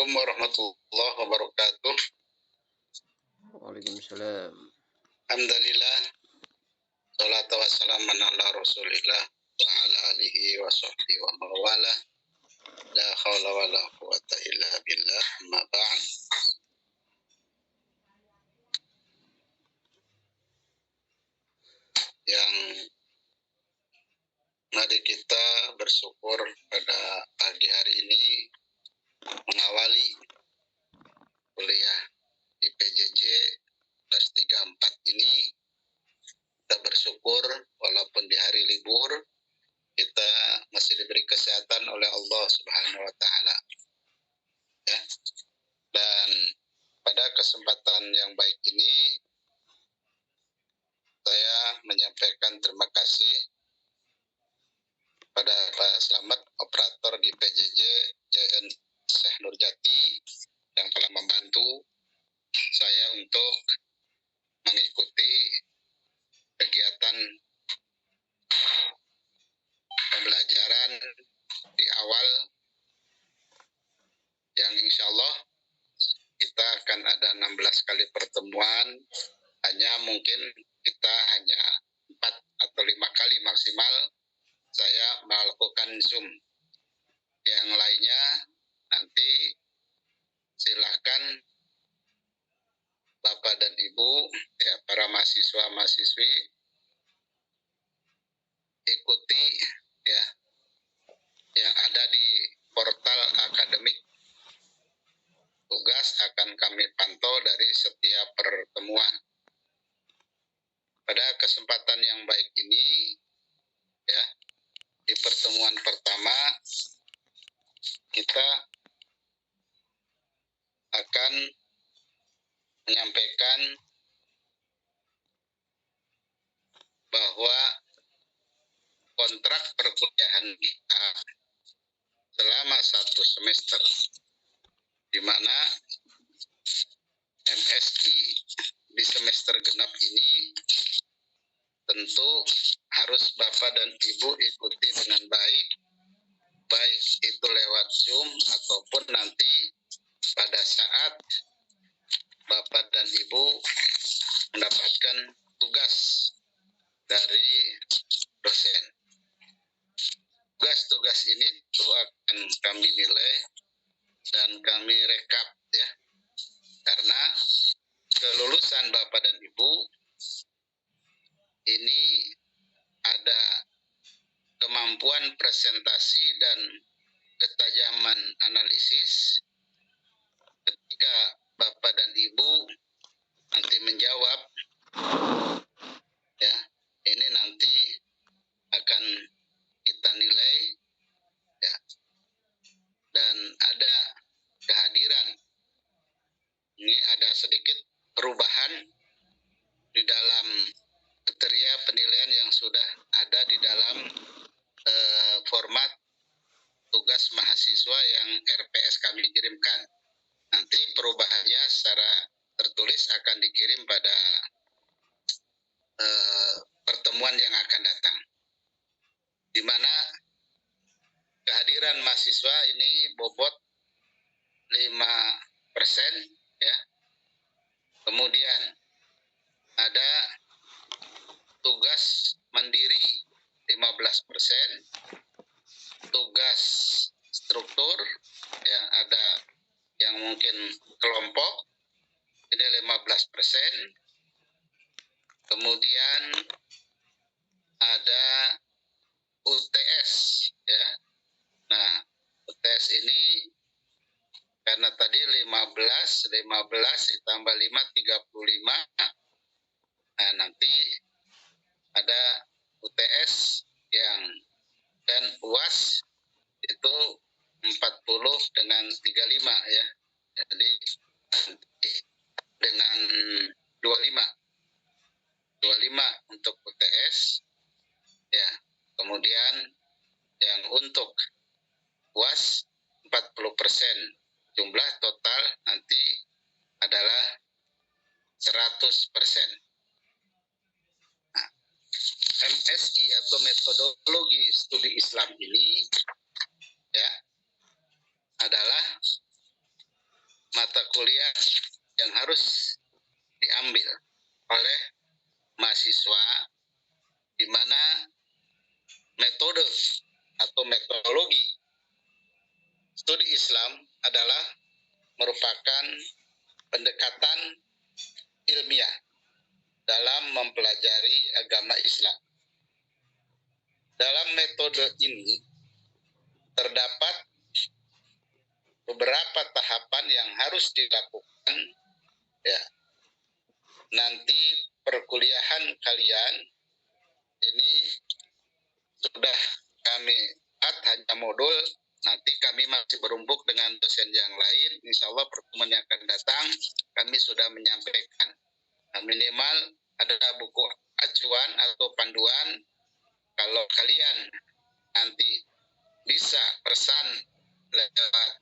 Assalamualaikum warahmatullahi wabarakatuh. Waalaikumsalam. Alhamdulillah. Salatu wassalamu ala Rasulillah wa ala alihi wa sahbihi wa mawala. La haula wa la quwata illa billah. Amma ba'd. Yang mari kita bersyukur pada pagi hari ini mengawali kuliah di PJJ kelas 34 ini. Kita bersyukur walaupun di hari libur kita masih diberi kesehatan oleh Allah Subhanahu wa taala. Ya. Dan pada kesempatan yang baik ini saya menyampaikan terima kasih pada Pak Slamet, operator di PJJ JN Syekh Nurjati yang telah membantu saya untuk mengikuti kegiatan pembelajaran di awal yang insya Allah kita akan ada 16 kali pertemuan, hanya mungkin kita hanya 4 atau 5 kali maksimal saya melakukan Zoom. Yang lainnya nanti silahkan Bapak dan Ibu, ya, para mahasiswa-mahasiswi ikuti ya yang ada di portal akademik. Tugas akan kami pantau dari setiap pertemuan. Pada kesempatan yang baik ini, ya, di pertemuan pertama kita akan menyampaikan bahwa kontrak perkuliahan kita selama 1 semester, di mana MSI di semester genap ini tentu harus Bapak dan Ibu ikuti dengan baik itu lewat Zoom ataupun nanti pada saat Bapak dan Ibu mendapatkan tugas dari dosen. Tugas-tugas ini itu akan kami nilai dan kami rekap ya. Karena kelulusan Bapak dan Ibu ini ada kemampuan presentasi dan ketajaman analisis. Ketika Bapak dan Ibu nanti menjawab, ya, ini nanti akan kita nilai, ya. Dan ada kehadiran. Ini ada sedikit perubahan di dalam kriteria penilaian yang sudah ada di dalam format tugas mahasiswa yang RPS kami kirimkan. Nanti perubahannya secara tertulis akan dikirim pada pertemuan yang akan datang. Di mana kehadiran mahasiswa ini bobot 5%, ya. Kemudian ada tugas mandiri 15%, tugas struktur, ya, ada yang mungkin kelompok ini 15%. Kemudian ada UTS, ya. Nah, UTS ini karena tadi 15 ditambah 5 35. Nah, nanti ada UTS yang dan UAS itu 40 dengan 35 ya. Jadi dengan 25 untuk UTS ya. Kemudian yang untuk UAS 40%. Jumlah total nanti adalah 100%. Nah, MSI atau metodologi studi Islam ini ya adalah mata kuliah yang harus diambil oleh mahasiswa, di mana metode atau metodologi studi Islam adalah merupakan pendekatan ilmiah dalam mempelajari agama Islam. Dalam metode ini terdapat beberapa tahapan yang harus dilakukan, ya. Nanti perkuliahan kalian ini sudah kami buat hanya modul, nanti kami masih berumpuk dengan dosen yang lain. Insya Allah pertemuan yang akan datang kami sudah menyampaikan. Minimal ada buku acuan atau panduan. Kalau kalian nanti bisa pesan lewat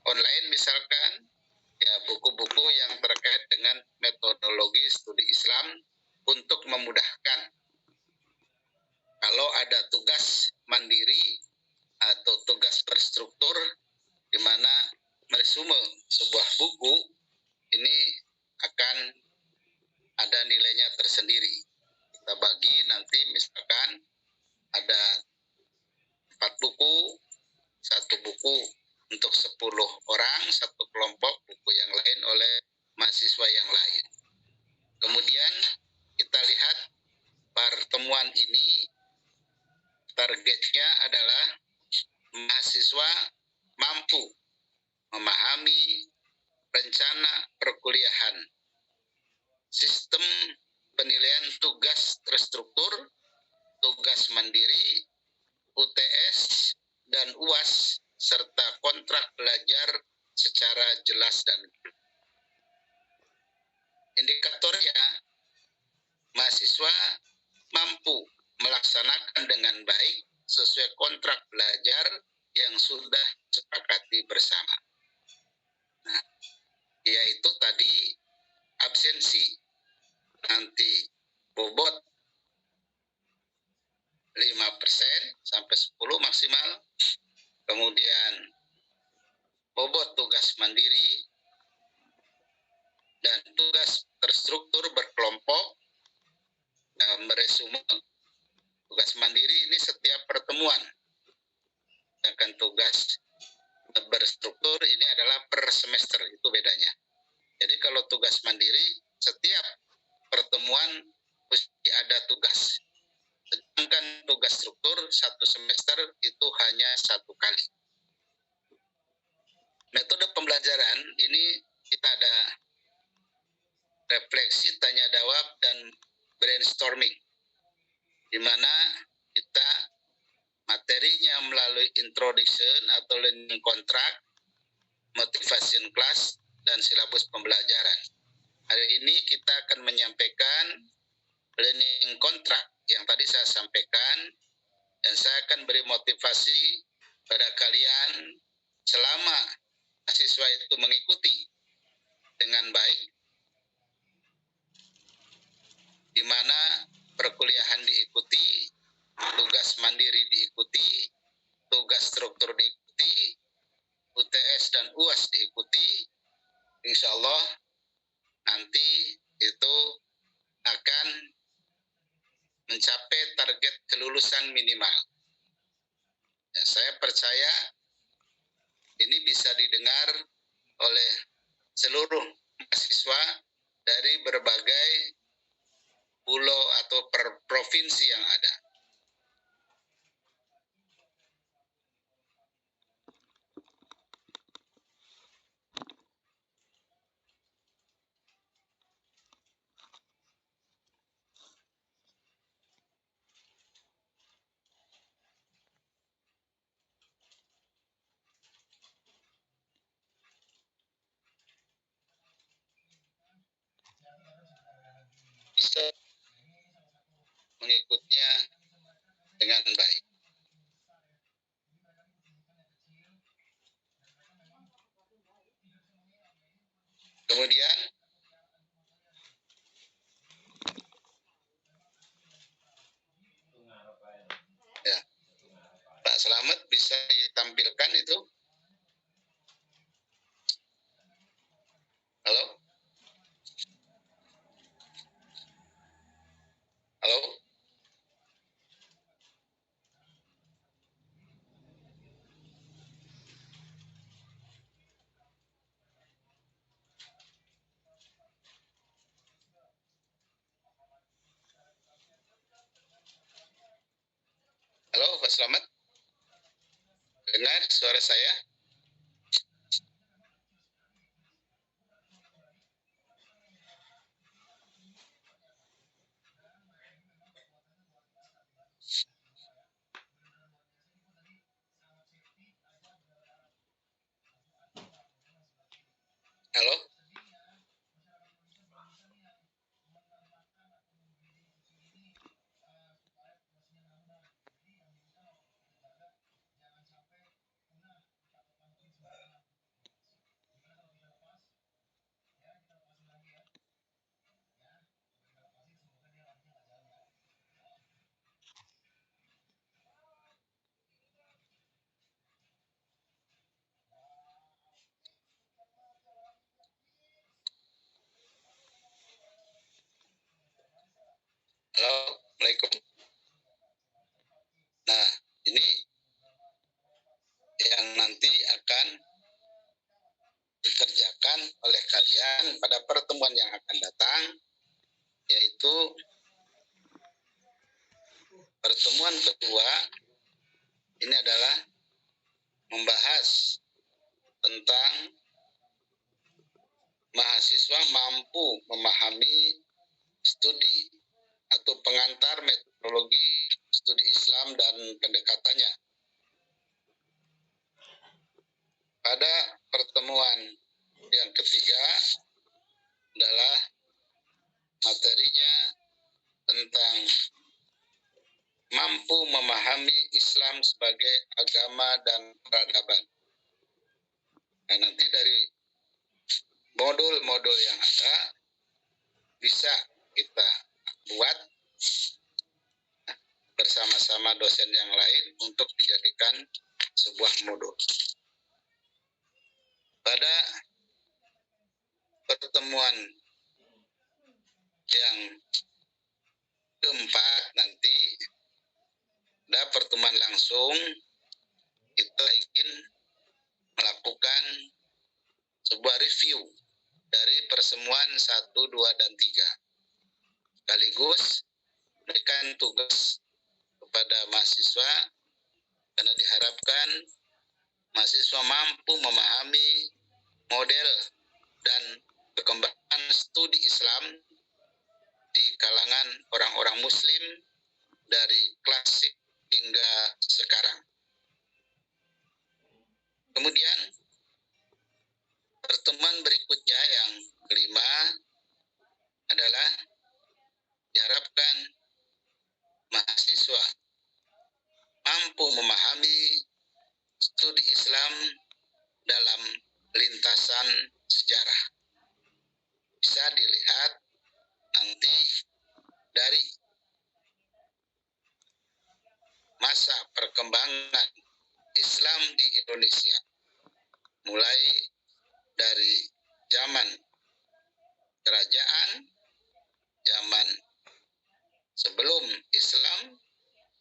online misalkan, ya buku-buku yang terkait dengan metodologi studi Islam untuk memudahkan. Kalau ada tugas mandiri atau tugas berstruktur di mana meresume sebuah buku, ini akan ada nilainya tersendiri. Kita bagi nanti misalkan ada 4 buku, 1 buku untuk 10 orang, 1 kelompok, buku yang lain oleh mahasiswa yang lain. Kemudian kita lihat pertemuan ini targetnya adalah mahasiswa mampu memahami rencana perkuliahan, sistem penilaian tugas terstruktur, tugas mandiri, UTS, dan UAS, serta kontrak belajar secara jelas dan indikatornya mahasiswa mampu melaksanakan dengan baik sesuai kontrak belajar yang sudah disepakati bersama. Nah, yaitu tadi absensi nanti bobot 5% sampai 10 maksimal, kemudian bobot tugas mandiri dan tugas terstruktur berkelompok. Meresume tugas mandiri ini setiap pertemuan, sedangkan tugas berstruktur ini adalah per semester, itu bedanya. Jadi kalau tugas mandiri setiap pertemuan mesti ada tugas, sedangkan tugas struktur 1 semester itu hanya 1 kali. Metode pembelajaran ini kita ada refleksi, tanya jawab, dan brainstorming, di mana kita materinya melalui introduction atau learning contract, motivation class, dan silabus pembelajaran. Hari ini kita akan menyampaikan learning contract yang tadi saya sampaikan, dan saya akan beri motivasi pada kalian selama mahasiswa itu mengikuti dengan baik, di mana perkuliahan diikuti, tugas mandiri diikuti, tugas struktur diikuti, UTS dan UAS diikuti. Insya Allah nanti itu akan mencapai target kelulusan minimal. Ya, saya percaya ini bisa didengar oleh seluruh mahasiswa dari berbagai pulau atau provinsi yang ada. Bisa mengikutnya dengan baik. Kemudian ya, Pak Slamet bisa ditampilkan itu. Slamet? Dengar suara saya? Halo? Halo, Assalamualaikum. Nah, ini yang nanti akan dikerjakan oleh kalian pada pertemuan yang akan datang, yaitu pertemuan kedua. Ini adalah membahas tentang mahasiswa mampu memahami studi atau pengantar metodologi studi Islam dan pendekatannya. Pada pertemuan yang ketiga adalah materinya tentang mampu memahami Islam sebagai agama dan peradaban. Nah, nanti dari modul-modul yang ada bisa kita buat bersama-sama dosen yang lain untuk dijadikan sebuah modul. Pada pertemuan yang keempat nanti ada pertemuan langsung, kita ingin melakukan sebuah review dari pertemuan 1, 2, dan 3. Sekaligus memberikan tugas kepada mahasiswa karena diharapkan mahasiswa mampu memahami model dan perkembangan studi Islam di kalangan orang-orang Muslim dari klasik hingga sekarang. Kemudian pertemuan berikutnya yang kelima adalah diharapkan mahasiswa mampu memahami studi Islam dalam lintasan sejarah. Bisa dilihat nanti dari masa perkembangan Islam di Indonesia, mulai dari zaman kerajaan, zaman sebelum Islam,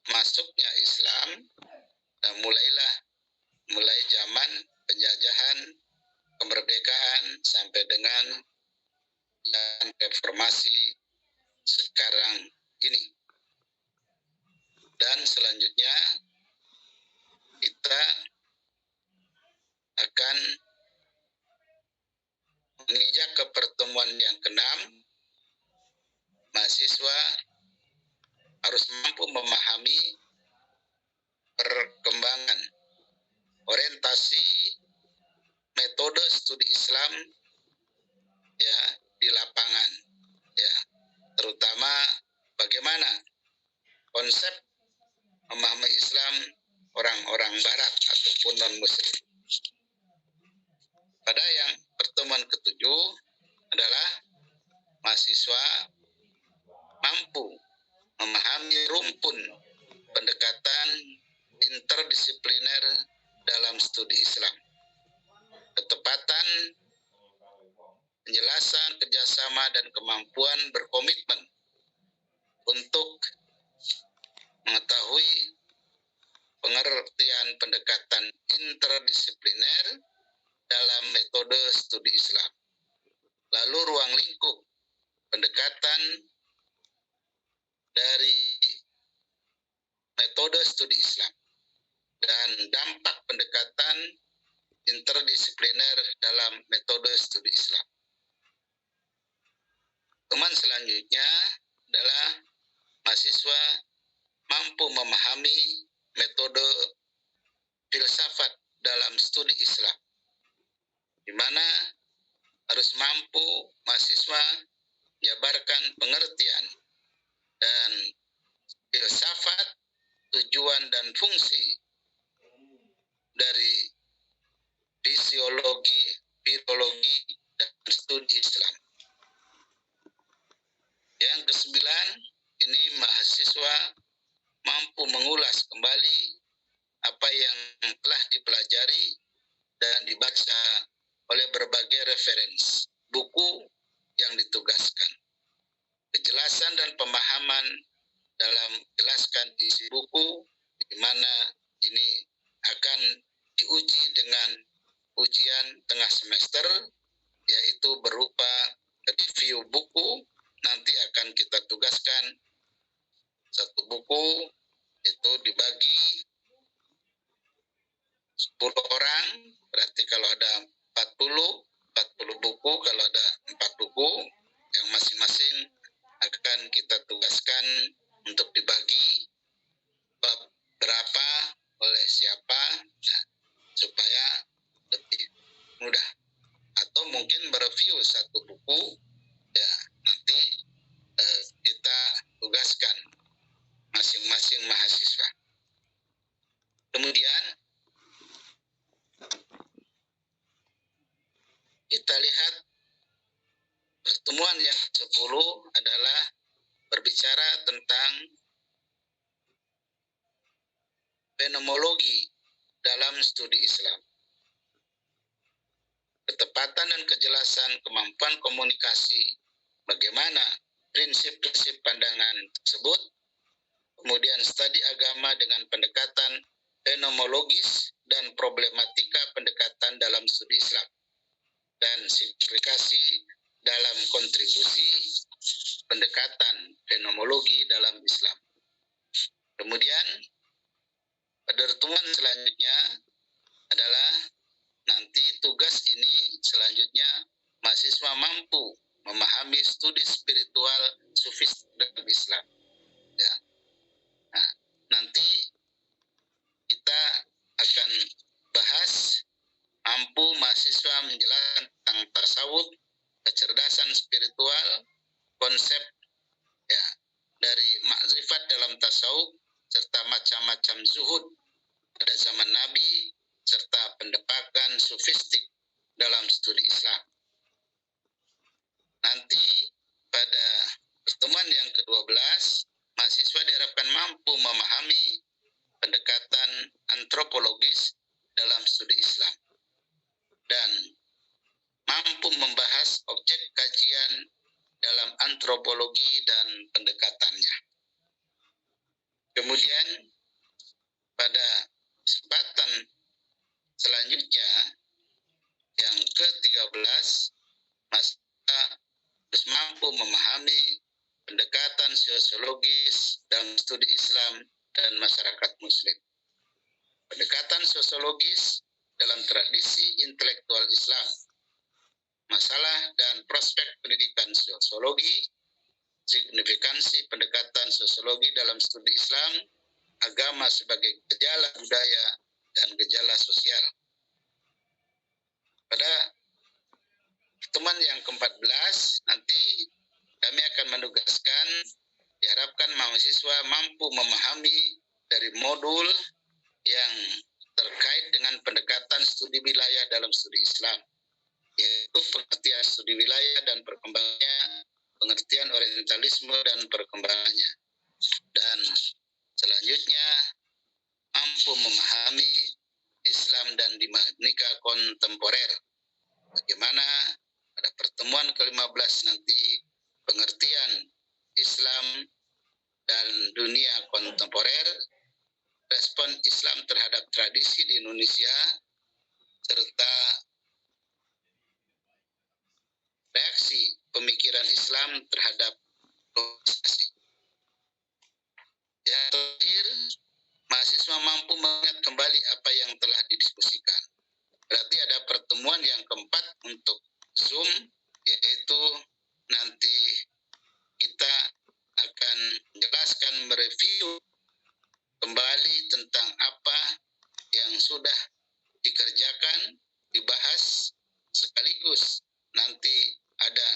masuknya Islam, dan mulai zaman penjajahan, kemerdekaan sampai dengan reformasi sekarang ini. Dan selanjutnya kita akan menginjak ke pertemuan yang ke-6. Mahasiswa harus mampu memahami perkembangan orientasi metode studi Islam ya di lapangan, ya, terutama bagaimana konsep memahami Islam orang-orang Barat ataupun non-Muslim. Pada yang pertemuan ke-7 adalah mahasiswa mampu memahami rumpun pendekatan interdisipliner dalam studi Islam, ketepatan, penjelasan, kerjasama, dan kemampuan berkomitmen untuk mengetahui pengertian pendekatan interdisipliner dalam metode studi Islam. Lalu ruang lingkup pendekatan dari metode studi Islam. dan dampak pendekatan interdisipliner dalam metode studi Islam. Teman selanjutnya adalah mahasiswa mampu memahami metode filsafat dalam studi Islam, di mana harus mampu mahasiswa menjabarkan pengertian dan filsafat, tujuan dan fungsi dari fisiologi, biologi, dan studi Islam. Yang kesembilan, ini mahasiswa mampu mengulas kembali apa yang telah dipelajari dan dibaca oleh berbagai referensi buku yang ditugaskan. Kejelasan dan pemahaman dalam jelaskan isi buku, di mana ini akan diuji dengan ujian tengah semester, yaitu berupa review buku. Nanti akan kita tugaskan satu buku itu dibagi 10 orang, berarti kalau ada 40 buku, kalau ada 4 buku, yang masing-masing akan kita tugaskan untuk dibagi bab berapa oleh siapa, ya, supaya lebih mudah. Atau mungkin mereview satu buku, ya nanti kita tugaskan masing-masing mahasiswa. Kemudian kita lihat pertemuan yang ke-10 adalah berbicara tentang fenomenologi dalam studi Islam. Ketepatan dan kejelasan kemampuan komunikasi, bagaimana prinsip-prinsip pandangan tersebut, kemudian studi agama dengan pendekatan fenomenologis dan problematika pendekatan dalam studi Islam, dan signifikasi dalam kontribusi pendekatan fenomenologi dalam Islam. Kemudian pada pertemuan selanjutnya adalah nanti tugas ini selanjutnya mahasiswa mampu memahami studi spiritual sufis dalam Islam. Ya. Nah, nanti kita akan bahas mampu mahasiswa menjelaskan tentang tasawuf, kecerdasan spiritual, konsep ya dari makrifat dalam tasawuf, serta macam-macam zuhud pada zaman Nabi, serta pendepakan sufistik dalam studi Islam. Nanti pada pertemuan yang ke-12, mahasiswa diharapkan mampu memahami pendekatan antropologis dalam studi Islam dan mampu membahas objek kajian dalam antropologi dan pendekatannya. Kemudian pada kesempatan selanjutnya yang ke-13, mahasiswa harus mampu memahami pendekatan sosiologis dalam studi Islam dan masyarakat Muslim. Pendekatan sosiologis dalam tradisi intelektual Islam, masalah dan prospek pendidikan sosiologi, signifikansi pendekatan sosiologi dalam studi Islam, agama sebagai gejala budaya dan gejala sosial. Pada pertemuan yang ke-14 nanti kami akan menugaskan, diharapkan mahasiswa mampu memahami dari modul yang terkait dengan pendekatan studi wilayah dalam studi Islam, yaitu pengertian studi wilayah dan perkembangannya, pengertian orientalisme dan perkembangannya. Dan selanjutnya mampu memahami Islam dan dinamika kontemporer. Bagaimana pada pertemuan ke-15 nanti pengertian Islam dan dunia kontemporer, respon Islam terhadap tradisi di Indonesia, serta reaksi pemikiran Islam terhadap globalisasi. Yang terakhir, mahasiswa mampu mengingat kembali mereview kembali tentang apa yang sudah dikerjakan, dibahas, sekaligus nanti ada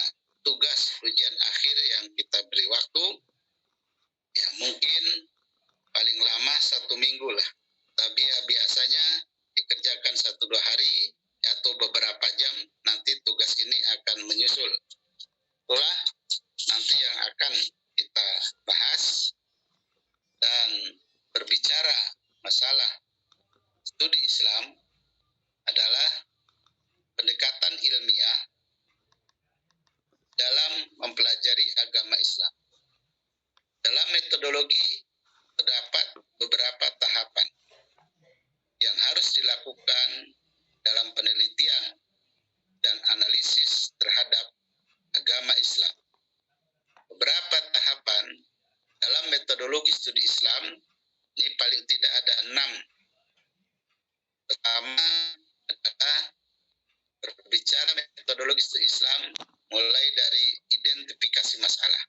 tugas ujian akhir yang kita beri waktu, ya mungkin paling lama 1 minggu lah, tapi ya biasanya dikerjakan 1-2 hari atau beberapa jam, nanti tugas ini akan menyusul. Itulah nanti yang akan kita bahas. Dan berbicara masalah studi Islam adalah pendekatan ilmiah dalam mempelajari agama Islam. Dalam metodologi terdapat beberapa tahapan yang harus dilakukan dalam penelitian dan analisis terhadap agama Islam. Beberapa tahapan dalam metodologi studi Islam ini paling tidak ada 6. Pertama adalah berbicara metodologi studi Islam mulai dari identifikasi masalah.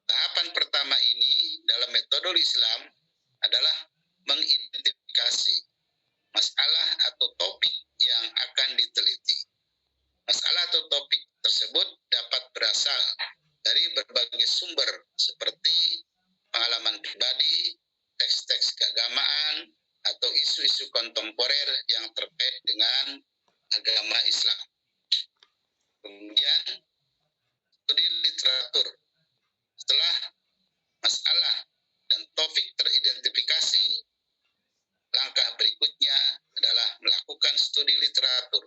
Tahapan pertama ini dalam metodologi Islam adalah mengidentifikasi masalah atau topik yang akan diteliti. Masalah atau topik tersebut dapat berasal dari berbagai sumber seperti pengalaman pribadi, teks-teks keagamaan, atau isu-isu kontemporer yang terkait dengan agama Islam. Kemudian, studi literatur. Setelah masalah dan topik teridentifikasi, langkah berikutnya adalah melakukan studi literatur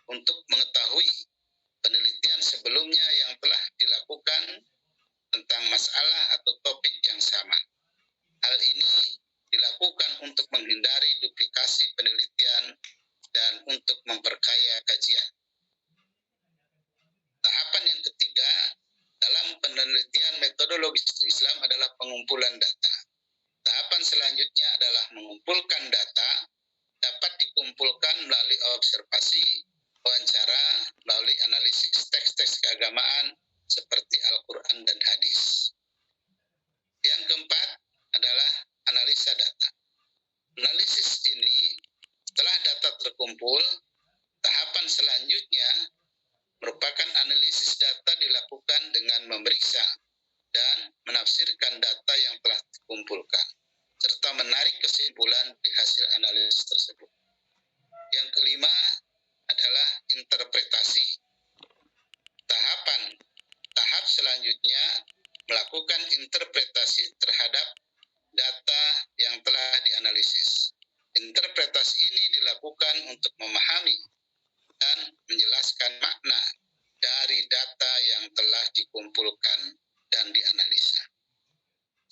untuk mengetahui penelitian sebelumnya yang telah dilakukan tentang masalah atau topik yang sama. Hal ini dilakukan untuk menghindari duplikasi penelitian dan untuk memperkaya kajian. Tahapan yang ketiga dalam penelitian metodologi Islam adalah pengumpulan data. Tahapan selanjutnya adalah mengumpulkan data, dapat dikumpulkan melalui observasi, wawancara, melalui analisis teks-teks keagamaan seperti Al-Quran dan hadis. Yang keempat adalah analisa data. Analisis ini setelah data terkumpul, tahapan selanjutnya merupakan analisis data dilakukan dengan memeriksa dan menafsirkan data yang telah dikumpulkan, serta menarik kesimpulan di hasil analisis tersebut. Yang kelima adalah interpretasi. Tahap selanjutnya melakukan interpretasi terhadap data yang telah dianalisis. Interpretasi ini dilakukan untuk memahami dan menjelaskan makna dari data yang telah dikumpulkan dan dianalisa.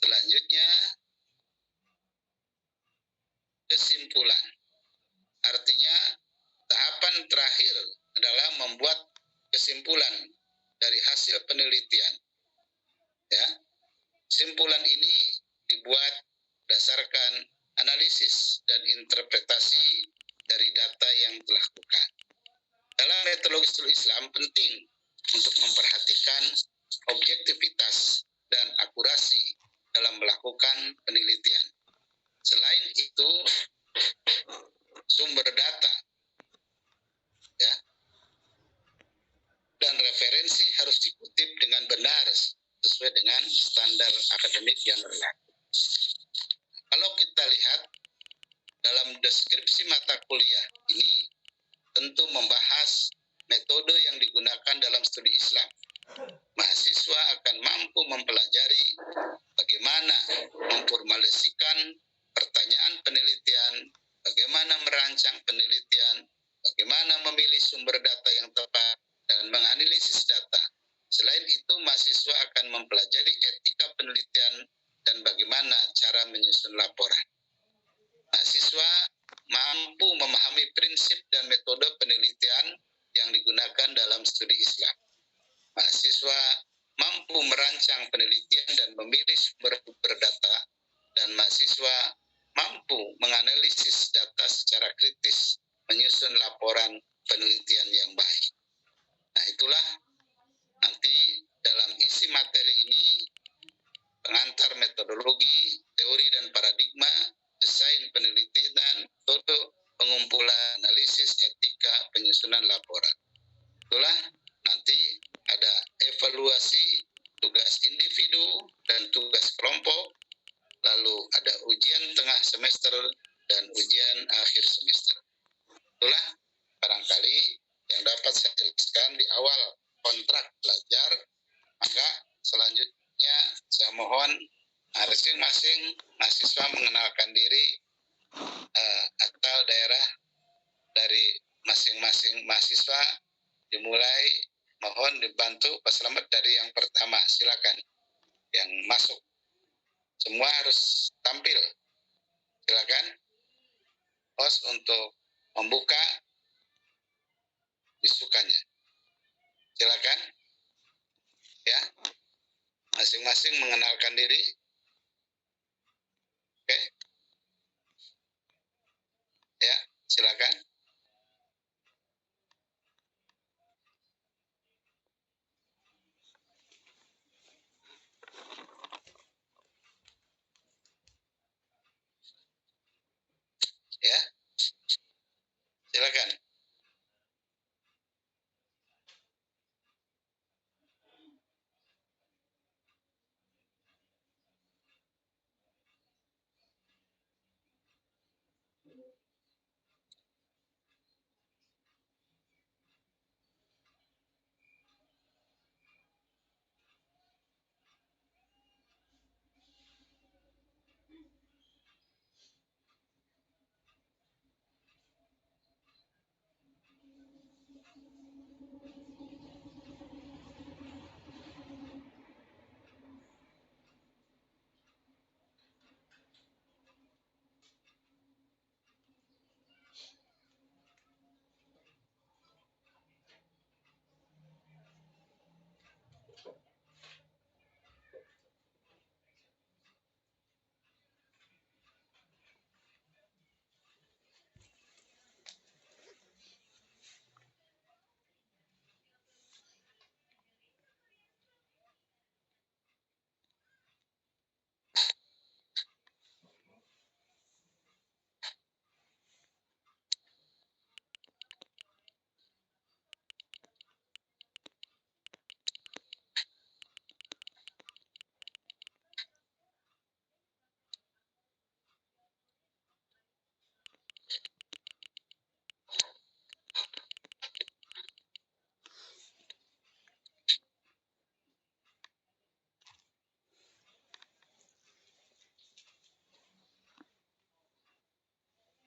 Selanjutnya, kesimpulan. Artinya, tahapan terakhir adalah membuat kesimpulan dari hasil penelitian. Ya, kesimpulan ini dibuat berdasarkan analisis dan interpretasi dari data yang telah dilakukan. Dalam metodologi studi Islam penting untuk memperhatikan objektivitas dan akurasi dalam melakukan penelitian. Selain itu, sumber data ya, dan referensi harus dikutip dengan benar sesuai dengan standar akademik yang berlaku. Kalau kita lihat dalam deskripsi mata kuliah ini tentu membahas metode yang digunakan dalam studi Islam. Mahasiswa akan mampu mempelajari bagaimana memformulasikan pertanyaan penelitian, bagaimana merancang penelitian, bagaimana memilih sumber data yang tepat, dan menganalisis data. Selain itu, mahasiswa akan mempelajari etika penelitian dan bagaimana cara menyusun laporan. Mahasiswa mampu memahami prinsip dan metode penelitian yang digunakan dalam studi Islam. Mahasiswa mampu merancang penelitian dan memilih sumber data, dan mahasiswa mampu menganalisis data secara kritis, menyusun laporan penelitian yang baik. Nah, itulah nanti dalam isi materi ini pengantar metode metodologi, teori dan paradigma, desain penelitian, metode pengumpulan, analisis, etika, penyusunan laporan. Itulah nanti ada evaluasi tugas individu dan tugas kelompok, lalu ada ujian tengah semester dan ujian akhir semester. Itulah barangkali yang dapat saya jelaskan di awal kontrak belajar. Maka selanjutnya saya mohon masing-masing mahasiswa mengenalkan diri asal daerah dari masing-masing mahasiswa. Dimulai, mohon dibantu Pak Slamet dari yang pertama, silakan yang masuk. Semua harus tampil. Silakan host untuk membuka bisukannya. Silakan ya, masing-masing mengenalkan diri. Oke. Ya, silakan. Ya, silakan.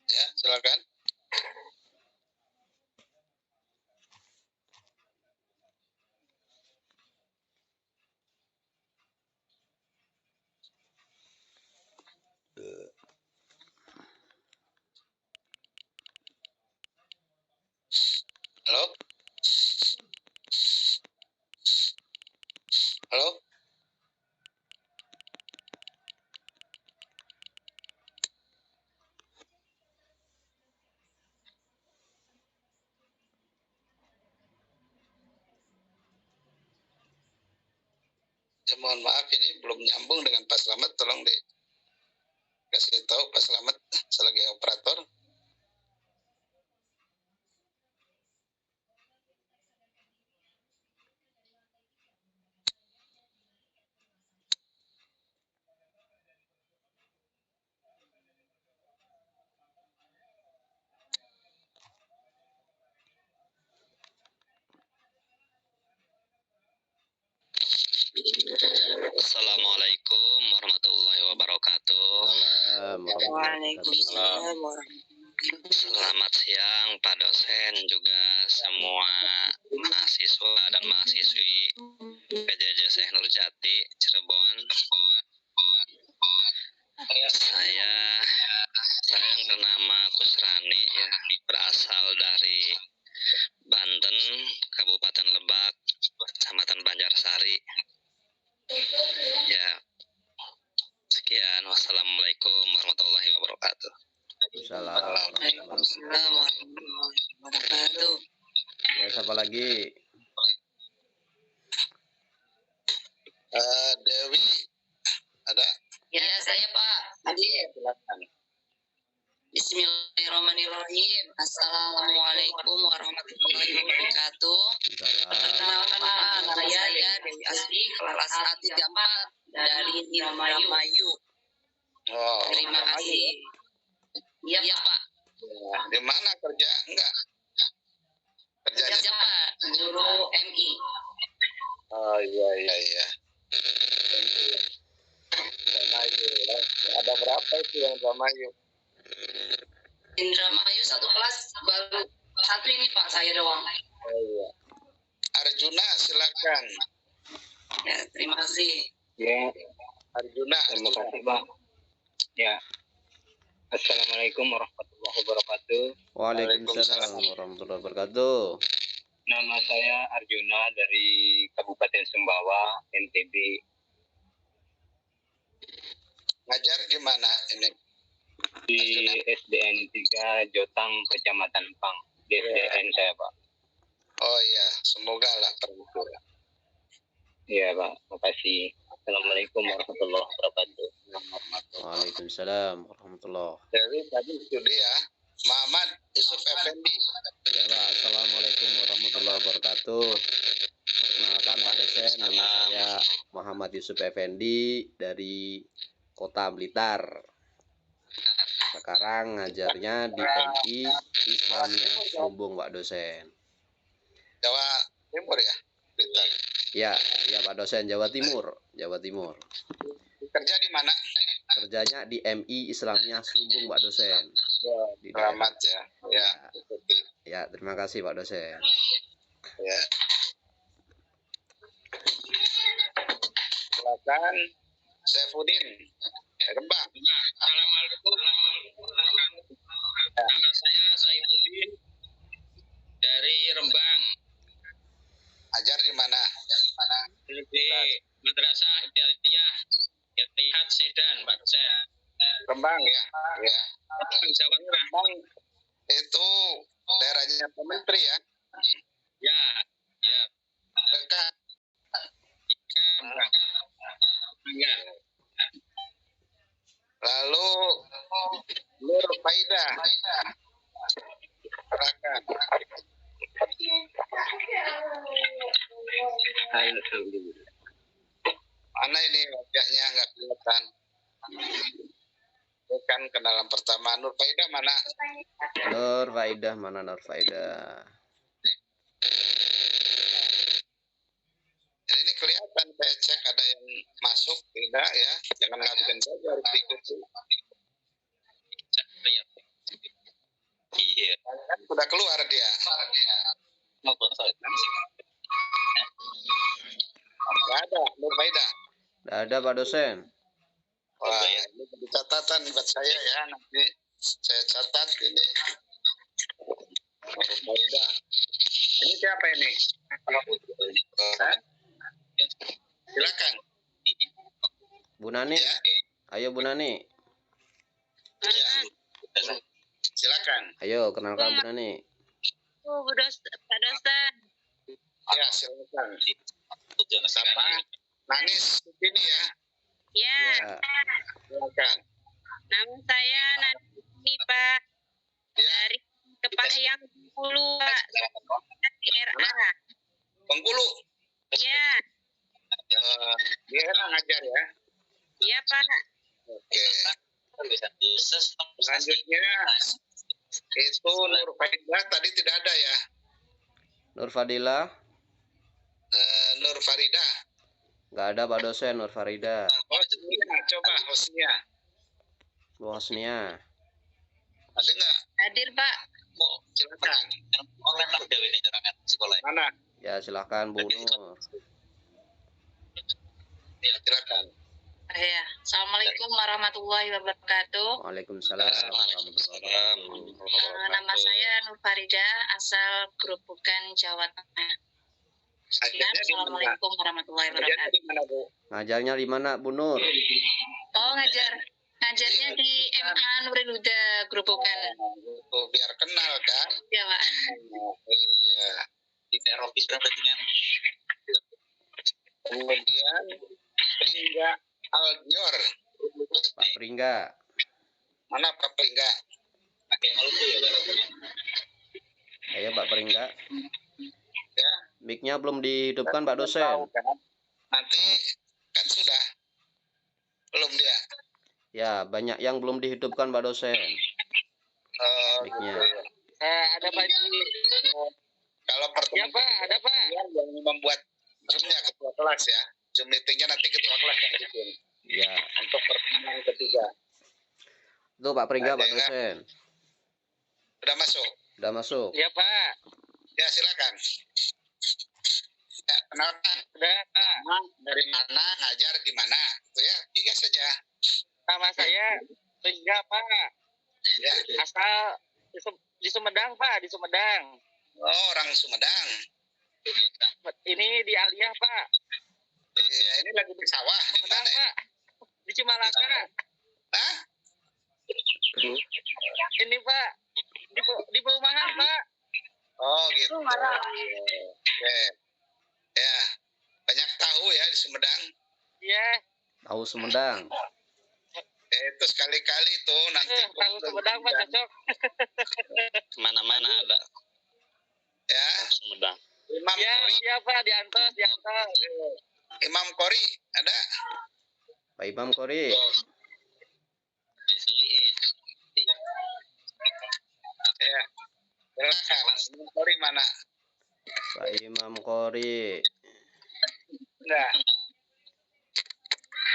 Ya, silakan. Halo? Halo? Ya, mohon maaf ini belum nyambung dengan Pak Slamet, tolong dikasih tahu Pak Slamet sebagai operator. Assalamualaikum warahmatullahi wabarakatuh. Waalaikumsalam warahmatullahi. Selamat siang Pak dosen, juga semua mahasiswa dan mahasiswi PJJ Syekh Nurjati Cirebon. Saya yang bernama Kusrani, ya, berasal dari Banten, Kabupaten Lebak, Kecamatan Banjarsari. Ya, sekian. Wassalamualaikum warahmatullahi wabarakatuh. Waalaikumsalam warahmatullahi wabarakatuh. Ya, siapa lagi? Dewi, ada? Saya Pak Adil. Silakan. Bismillahirrahmanirrahim. Assalamualaikum warahmatullahi wabarakatuh. Perkenalkan Pak, saya ya Dewi Asri kelas A34 dari Indramayu. Oh, Terima kasih. Iya Pak. Ya, di mana kerja? Enggak. Kerjanya? Kerja Pak, guru MI. Oh iya. Indramayu ya. Ada berapa itu yang Indramayu? Indramayu satu kelas baru satu ini Pak, saya doang. Oh iya. Arjuna silakan. Ya, terima kasih. Ya. Arjuna. Terima kasih Bang. Ya. Assalamualaikum warahmatullahi wabarakatuh. Waalaikumsalam warahmatullahi wabarakatuh. Nama saya Arjuna dari Kabupaten Sumbawa, NTB. Ngajar di mana ini? Di SDN 3 Jotang, Kecamatan Pang. Di SDN saya Pak. Oh iya, semoga lah terhibur. Iya Pak, makasih. Assalamualaikum warahmatullahi wabarakatuh. Waalaikumsalam warahmatullahi. Jadi tadi studi ya, Muhammad Yusuf Effendi. Ya Pak, assalamualaikum warahmatullahi wabarakatuh. Perkenalkan Pak dosen, nama saya Muhammad Yusuf Effendi dari Kota Blitar. Sekarang ngajarnya di MI Islamiyah Sumbung Pak dosen. Jawa Timur ya? Blitar. Ya Pak dosen, Jawa Timur. Kerja di mana? Kerjanya di MI Islamiyah Sumbung Pak dosen. Di Selamat ya. Ya. Ya, terima kasih Pak dosen. Ya. Silakan Saifuddin Rembang. Assalamualaikum. Nama saya Saifuddin dari Rembang. Ajar di mana? Di Madrasah Hidayah Ittihad Sedan, Pak dosen. Rembang ya. Ya. Jawa Tengah. Rembang itu daerahnya Pak Menteri ya. Ya. Dekat. Enggak. Lalu Nur Faidah. Silakan. Alhamdulillah. Mana ini wajahnya nggak kelihatan? Bukan kenalan pertama. Nur Faidah mana? Nur Faidah, mana Nur Faidah? Jadi ini kelihatan, saya cek ada yang masuk, tidak ya? Jangan ngabsen saja, harus diikuti. Iya. Kan sudah keluar dia. Nggak ada, Nur Faidah. Tidak ada Pak dosen. Wah, ini jadi catatan buat saya ya. Nanti saya catat ini. Nur Faidah. Ini siapa ini? Hah? Silakan. Bu Nani, Ya. ayo Bu Nani. Ya. Silakan. Ayo kenalkan Bu Nani. Pak dosen. Ya, silakan. Siapa? Nanis sini ya. Ya, Ya, Silakan. nama saya Nani Pak Ya, dari Kepahyang Bengkulu Pak. Dari RA. Bengkulu. Ya, Dia enak ngajar ya. iya Pak. Oke. Selanjutnya itu Nur Faidah tadi tidak ada ya. Nur Fadilah, Nur Faridah. nggak ada Pak dosen. Nur Farida, Hosnia, coba Hosnia. Bu Hosnia. Ada nggak? Hadir Pak. Silakan. Mana? Ya silahkan Bu Nur. Silakan. Ya, Assalamualaikum warahmatullahi wabarakatuh. Waalaikumsalam warahmatullahi wabarakatuh. Nama saya Nur Farida, asal Gerobokan, Jawa Tengah. Sekian, Ngajarnya di mana? Assalamualaikum warahmatullahi Ngajarnya wabarakatuh. di mana, Bu? Ngajarnya di mana Bu Nur? Oh, ngajarnya di MA Nurul Huda, Gerobokan. Tuh, biar kenal kan. Ya Pak. Iya. Di Eropis berapa dengan? Kemudian Ringga Aldior. Pak Pringga. Mana Pak Pringga? Pakai maluku ya, Ayo Pak Pringga. Ya. Mic-nya belum dihidupkan Pak Tahu, dosen. kan? Nanti kan sudah. Belum dia. Ya, banyak yang belum dihidupkan Pak dosen. Mic-nya. Ada Pak Ji. Kalau Ya pertemuan Pak, ada Pak. yang membuat Zoom-nya ketua kelas ya. Zoom meeting-nya nanti ketua kelas yang bikin. Ya, Untuk pertemuan ketiga. itu Pak Pringga Ada Pak nggak? dosen. Sudah masuk? Udah masuk. Ya Pak. Ya silakan. Ya, kenalkan. Udah Pak. Dari mana, ngajar di mana. Itu ya, tiga saja. Nama saya Pringga Pak. Ya. Asal di Sumedang Pak, di Sumedang. Oh, orang Sumedang. Ini di Aliyah Pak. Ya, ini lagi di sawah. Di Sumedang mana? Pak. Di Cimalaka. Hah? Ini Pak. Di perumahan Pak. Oh, gitu. Oke. Ya. Banyak tahu ya di Sumedang. Iya. Tahu Sumedang. Ya, itu sekali-kali tuh nanti. Tahu Sumedang Pak cocok. Mana-mana ada Ya. Sumedang. Imam Iya, Kori. iya Pak, diantos. Imam Kori ada. Pak Imam Kori. Ya. Silakan. Imam Kori mana? Pak Imam Kori. Enggak.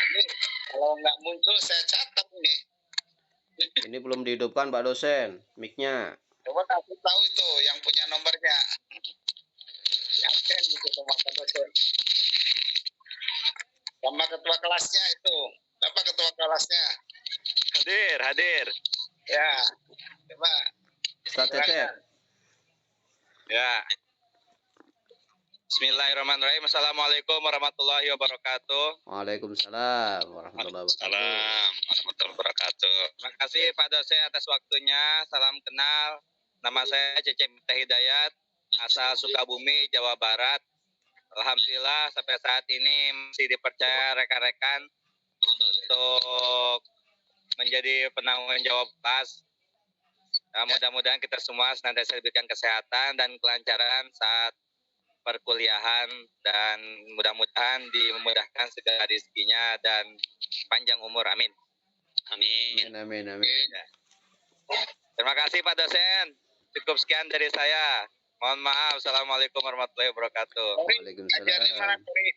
Ini kalau nggak muncul saya catat ini. Ini belum dihidupkan Pak dosen. Mic-nya. Coba kasih tahu itu yang punya nomornya. Yakin itu sama Pak dosen. Sama ketua kelasnya itu. Siapa ketua kelasnya? Hadir. Ya. Coba. Ustaz Cecep. Ya. Bismillahirrahmanirrahim. Assalamualaikum warahmatullahi wabarakatuh. Waalaikumsalam warahmatullahi wabarakatuh. Salam warahmatullahi wabarakatuh. Terima kasih Pak dosen atas waktunya. Salam kenal. Nama saya Cecep Hidayat, asal Sukabumi, Jawa Barat. Alhamdulillah sampai saat ini masih dipercaya rekan-rekan untuk menjadi penanggung jawab kelas. Nah, mudah-mudahan kita semua senantiasa diberikan kesehatan dan kelancaran saat perkuliahan, dan mudah-mudahan dimudahkan segala rezekinya dan panjang umur. Amin. Amin. Amin, amin. Terima kasih Pak dosen. Cukup sekian dari saya. Mohon maaf. Assalamualaikum warahmatullahi wabarakatuh. Ajar di mana, Waalaikumsalam. Kori?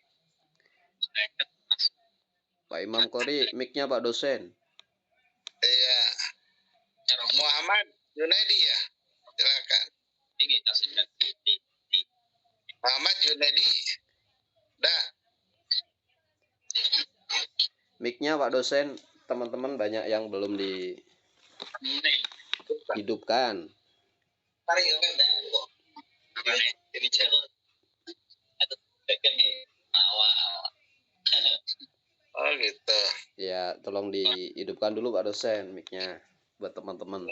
Pak Imam Kori, mic-nya Pak dosen. Iya. Muhammad Junaidi ya. Silakan. Muhammad Junaidi. Dah. Mic-nya Pak dosen, teman-teman banyak yang belum dihidupkan. Oh gitu. Ya, tolong dihidupkan dulu Pak dosen mic-nya buat teman-teman.